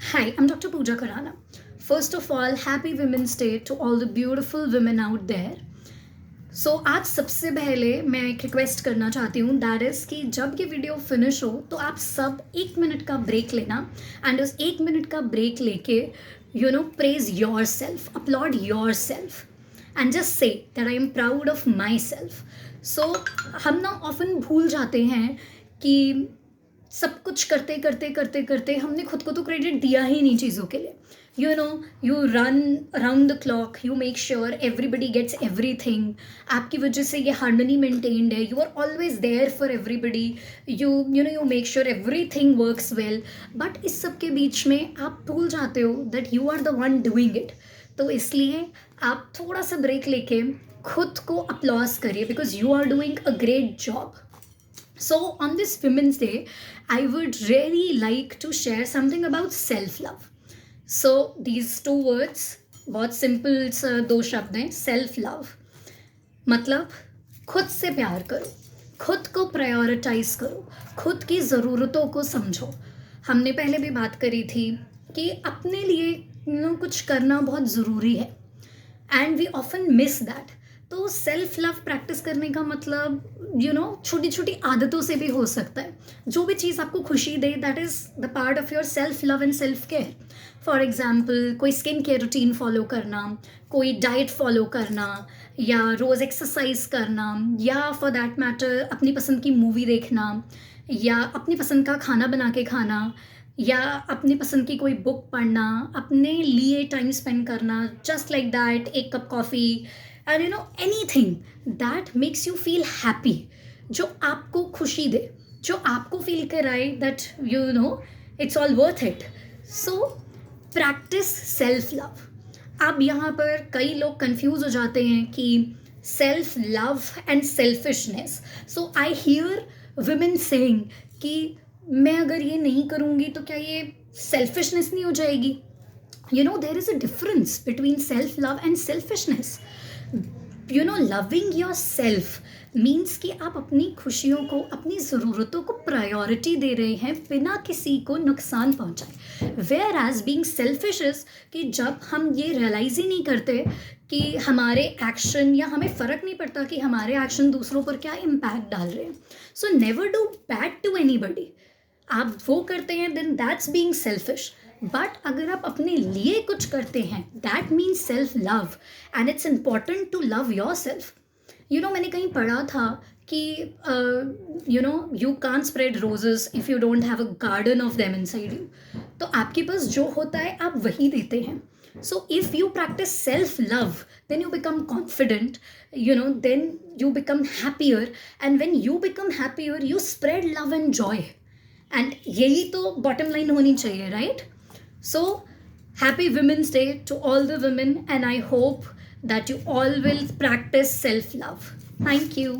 Hi, I'm Dr. Pooja Karana. First of all, happy Women's Day to all the beautiful women out there. सो आज सबसे पहले मैं एक request करना चाहती हूँ दैट इज़ कि जब ये वीडियो फिनिश हो तो आप सब 1 मिनट का ब्रेक लेना एंड उस 1 मिनट का ब्रेक लेके praise yourself, applaud yourself and just say that I am proud of myself. So हम ना ऑफन भूल जाते हैं कि सब कुछ करते करते करते करते हमने खुद को तो क्रेडिट दिया ही नहीं चीज़ों के लिए. You run around the clock, you make sure everybody gets everything. आपकी वजह से ये हार्मनी मेंटेन्ड है. You are always there for everybody. You make sure everything works well. But इस सब के बीच में आप भूल जाते हो that you are the one doing it. तो इसलिए आप थोड़ा सा ब्रेक लेके खुद को अपलॉज करिए because you are doing a great job. So on this Women's Day, I would really like to share something about self-love. So these two words बहुत सिंपल दो शब्द हैं. सेल्फ लव मतलब खुद से प्यार करो, खुद को प्रायोरिटाइज करो, खुद की ज़रूरतों को समझो. हमने पहले भी बात करी थी कि अपने लिए कुछ करना बहुत ज़रूरी है and we often miss that. तो सेल्फ लव प्रैक्टिस करने का मतलब छोटी छोटी आदतों से भी हो सकता है. जो भी चीज़ आपको खुशी दे that is the part of your self love and self care. For example कोई स्किन केयर रूटीन फॉलो करना, कोई डाइट फॉलो करना, या रोज़ एक्सरसाइज करना, या फॉर दैट मैटर अपनी पसंद की मूवी देखना, या अपनी पसंद का खाना बना के खाना, या अपनी पसंद की कोई बुक पढ़ना, अपने लिए टाइम स्पेंड करना, जस्ट लाइक दैट. एक cup coffee and anything that makes you feel happy, जो आपको खुशी दे, जो आपको फील कराए that it's all worth it. So practice self love. अब यहाँ पर कई लोग कंफ्यूज हो जाते हैं कि self love and selfishness. So I hear women saying कि मैं अगर ये नहीं करूँगी तो क्या ये सेल्फिशनेस नहीं हो जाएगी? There is a difference between self love and selfishness. Loving yourself means कि आप अपनी खुशियों को, अपनी ज़रूरतों को प्रायोरिटी दे रहे हैं बिना किसी को नुकसान पहुंचाए. Whereas being selfish is कि जब हम ये रियलाइज़ ही नहीं करते कि हमारे एक्शन, या हमें फ़र्क नहीं पड़ता कि हमारे एक्शन दूसरों पर क्या इम्पैक्ट डाल रहे हैं. So never do bad to anybody. आप वो करते हैं then that's being selfish. But अगर आप अपने लिए कुछ करते हैं that means self love and it's important to love yourself. मैंने कहीं पढ़ा था कि you can't spread roses if you don't have a garden of them inside you. तो आपके पास जो होता है आप वही देते हैं. So if you practice self love then you become confident, then you become happier, and when you become happier you spread love and joy. And यही तो bottom line होनी चाहिए, right? So happy Women's Day to all the women, and I hope that you all will practice self love. Thank you.